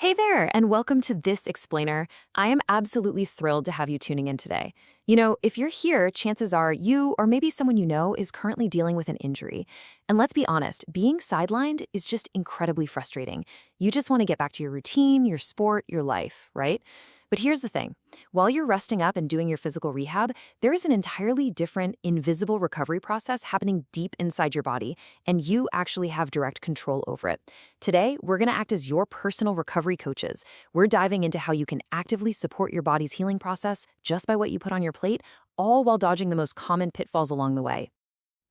Hey there, and welcome to This Explainer. I am absolutely thrilled to have you tuning in today. If you're here, chances are you or maybe someone you know is currently dealing with an injury. And let's be honest, being sidelined is just incredibly frustrating. You just want to get back to your routine, your sport, your life, right? But here's the thing. While you're resting up and doing your physical rehab, there is an entirely different, invisible recovery process happening deep inside your body, and you actually have direct control over it. Today, we're going to act as your personal recovery coaches. We're diving into how you can actively support your body's healing process just by what you put on your plate, all while dodging the most common pitfalls along the way.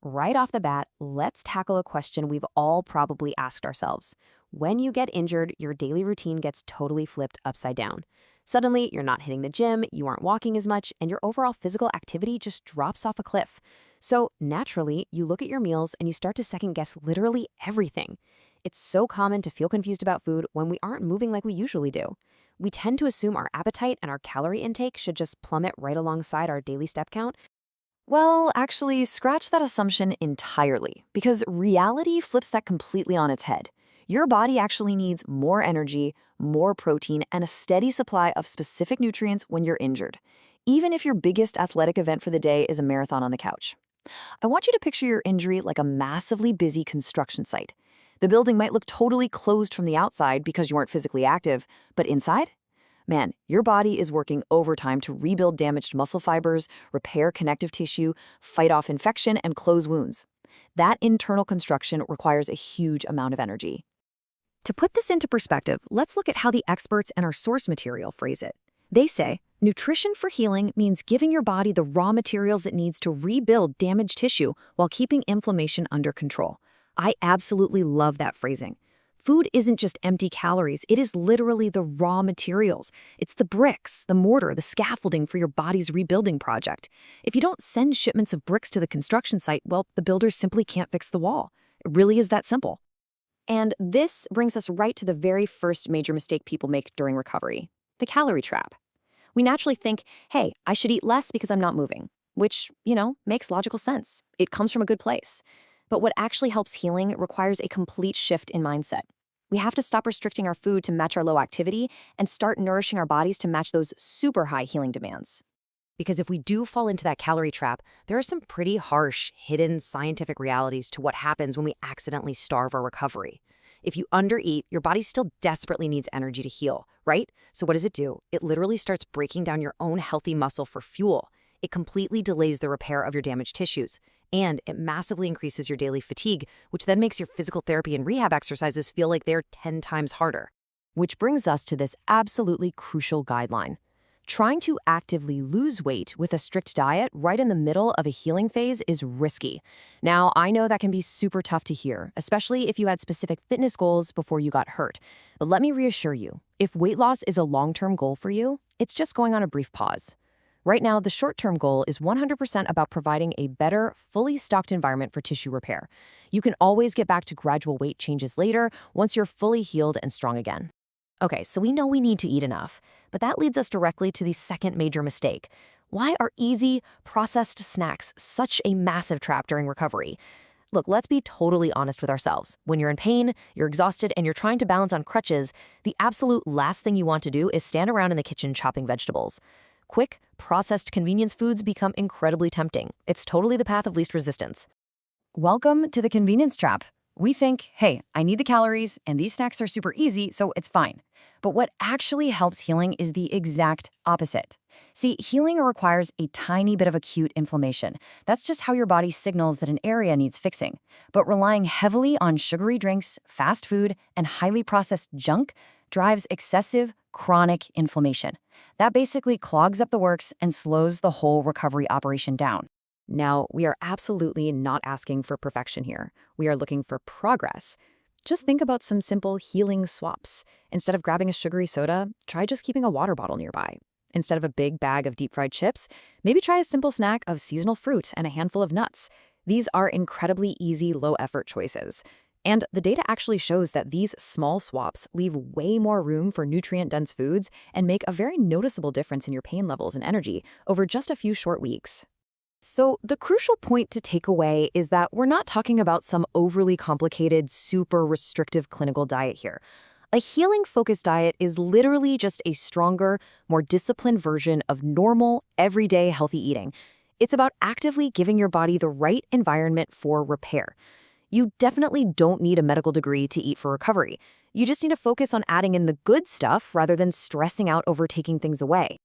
Right off the bat, let's tackle a question we've all probably asked ourselves. When you get injured, your daily routine gets totally flipped upside down. Suddenly, you're not hitting the gym, you aren't walking as much, and your overall physical activity just drops off a cliff. So naturally, you look at your meals and you start to second-guess literally everything. It's so common to feel confused about food when we aren't moving like we usually do. We tend to assume our appetite and our calorie intake should just plummet right alongside our daily step count. Well, actually, scratch that assumption entirely, because reality flips that completely on its head. Your body actually needs more energy, more protein, and a steady supply of specific nutrients when you're injured, even if your biggest athletic event for the day is a marathon on the couch. I want you to picture your injury like a massively busy construction site. The building might look totally closed from the outside because you weren't physically active, but inside? Man, your body is working overtime to rebuild damaged muscle fibers, repair connective tissue, fight off infection, and close wounds. That internal construction requires a huge amount of energy. To put this into perspective, let's look at how the experts and our source material phrase it. They say, nutrition for healing means giving your body the raw materials it needs to rebuild damaged tissue while keeping inflammation under control. I absolutely love that phrasing. Food isn't just empty calories, it is literally the raw materials. It's the bricks, the mortar, the scaffolding for your body's rebuilding project. If you don't send shipments of bricks to the construction site, well, the builders simply can't fix the wall. It really is that simple. And this brings us right to the very first major mistake people make during recovery, the calorie trap. We naturally think, hey, I should eat less because I'm not moving, which, makes logical sense. It comes from a good place. But what actually helps healing requires a complete shift in mindset. We have to stop restricting our food to match our low activity and start nourishing our bodies to match those super high healing demands. Because if we do fall into that calorie trap, there are some pretty harsh, hidden scientific realities to what happens when we accidentally starve our recovery. If you undereat, your body still desperately needs energy to heal, right? So what does it do? It literally starts breaking down your own healthy muscle for fuel. It completely delays the repair of your damaged tissues, and it massively increases your daily fatigue, which then makes your physical therapy and rehab exercises feel like they're 10 times harder. Which brings us to this absolutely crucial guideline. Trying to actively lose weight with a strict diet right in the middle of a healing phase is risky. Now, I know that can be super tough to hear, especially if you had specific fitness goals before you got hurt. But let me reassure you, if weight loss is a long-term goal for you, it's just going on a brief pause. Right now, the short-term goal is 100% about providing a better, fully stocked environment for tissue repair. You can always get back to gradual weight changes later once you're fully healed and strong again. Okay, so we know we need to eat enough, but that leads us directly to the second major mistake. Why are easy, processed snacks such a massive trap during recovery? Look, let's be totally honest with ourselves. When you're in pain, you're exhausted, and you're trying to balance on crutches, the absolute last thing you want to do is stand around in the kitchen chopping vegetables. Quick, processed convenience foods become incredibly tempting. It's totally the path of least resistance. Welcome to the convenience trap. We think, hey, I need the calories, and these snacks are super easy, so it's fine. But what actually helps healing is the exact opposite. See, healing requires a tiny bit of acute inflammation. That's just how your body signals that an area needs fixing. But relying heavily on sugary drinks, fast food, and highly processed junk drives excessive, chronic inflammation. That basically clogs up the works and slows the whole recovery operation down. Now, we are absolutely not asking for perfection here. We are looking for progress. Just think about some simple healing swaps. Instead of grabbing a sugary soda, try just keeping a water bottle nearby. Instead of a big bag of deep-fried chips, maybe try a simple snack of seasonal fruit and a handful of nuts. These are incredibly easy, low-effort choices. And the data actually shows that these small swaps leave way more room for nutrient-dense foods and make a very noticeable difference in your pain levels and energy over just a few short weeks. So the crucial point to take away is that we're not talking about some overly complicated, super restrictive clinical diet here. A healing-focused diet is literally just a stronger, more disciplined version of normal, everyday healthy eating. It's about actively giving your body the right environment for repair. You definitely don't need a medical degree to eat for recovery. You just need to focus on adding in the good stuff rather than stressing out over taking things away.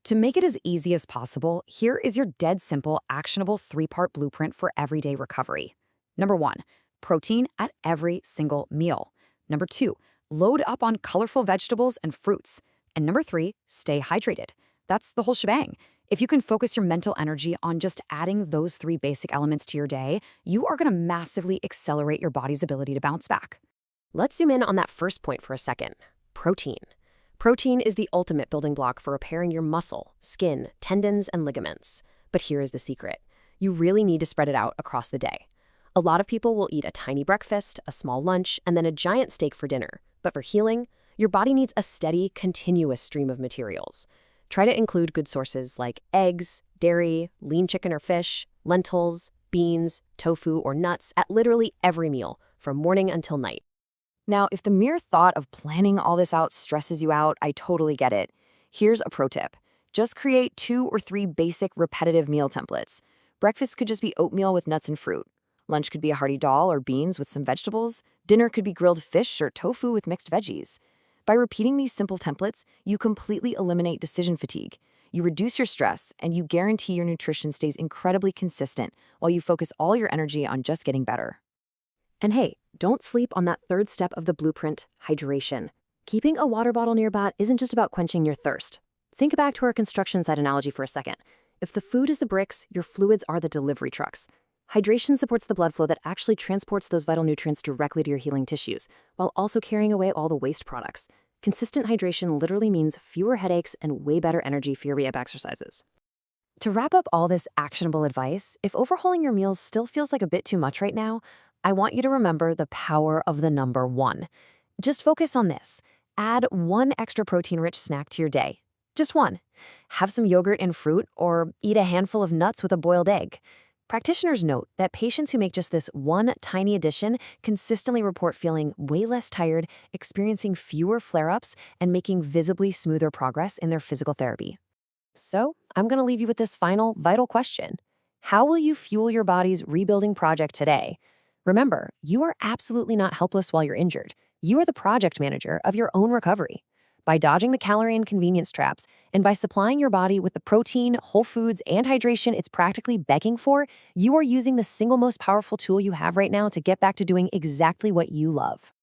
To make it as easy as possible, here is your dead simple, actionable 3-part blueprint for everyday recovery. Number 1, protein at every single meal. Number 2, load up on colorful vegetables and fruits. And number 3, stay hydrated. That's the whole shebang. If you can focus your mental energy on just adding those 3 basic elements to your day, you are going to massively accelerate your body's ability to bounce back. Let's zoom in on that first point for a second. Protein. Protein is the ultimate building block for repairing your muscle, skin, tendons, and ligaments. But here is the secret. You really need to spread it out across the day. A lot of people will eat a tiny breakfast, a small lunch, and then a giant steak for dinner. But for healing, your body needs a steady, continuous stream of materials. Try to include good sources like eggs, dairy, lean chicken or fish, lentils, beans, tofu, or nuts at literally every meal, from morning until night. Now, if the mere thought of planning all this out stresses you out, I totally get it. Here's a pro tip. Just create 2 or 3 basic repetitive meal templates. Breakfast could just be oatmeal with nuts and fruit. Lunch could be a hearty dal or beans with some vegetables. Dinner could be grilled fish or tofu with mixed veggies. By repeating these simple templates, you completely eliminate decision fatigue. You reduce your stress, and you guarantee your nutrition stays incredibly consistent while you focus all your energy on just getting better. And hey, don't sleep on that third step of the blueprint, hydration. Keeping a water bottle nearby isn't just about quenching your thirst. Think back to our construction site analogy for a second. If the food is the bricks, your fluids are the delivery trucks. Hydration supports the blood flow that actually transports those vital nutrients directly to your healing tissues, while also carrying away all the waste products. Consistent hydration literally means fewer headaches and way better energy for your rehab exercises. To wrap up all this actionable advice, if overhauling your meals still feels like a bit too much right now, I want you to remember the power of the number 1. Just focus on this. Add 1 extra protein-rich snack to your day. Just 1. Have some yogurt and fruit, or eat a handful of nuts with a boiled egg. Practitioners note that patients who make just this 1 tiny addition consistently report feeling way less tired, experiencing fewer flare-ups, and making visibly smoother progress in their physical therapy. So, I'm going to leave you with this final, vital question. How will you fuel your body's rebuilding project today? Remember, you are absolutely not helpless while you're injured. You are the project manager of your own recovery. By dodging the calorie and convenience traps, and by supplying your body with the protein, whole foods, and hydration it's practically begging for, you are using the single most powerful tool you have right now to get back to doing exactly what you love.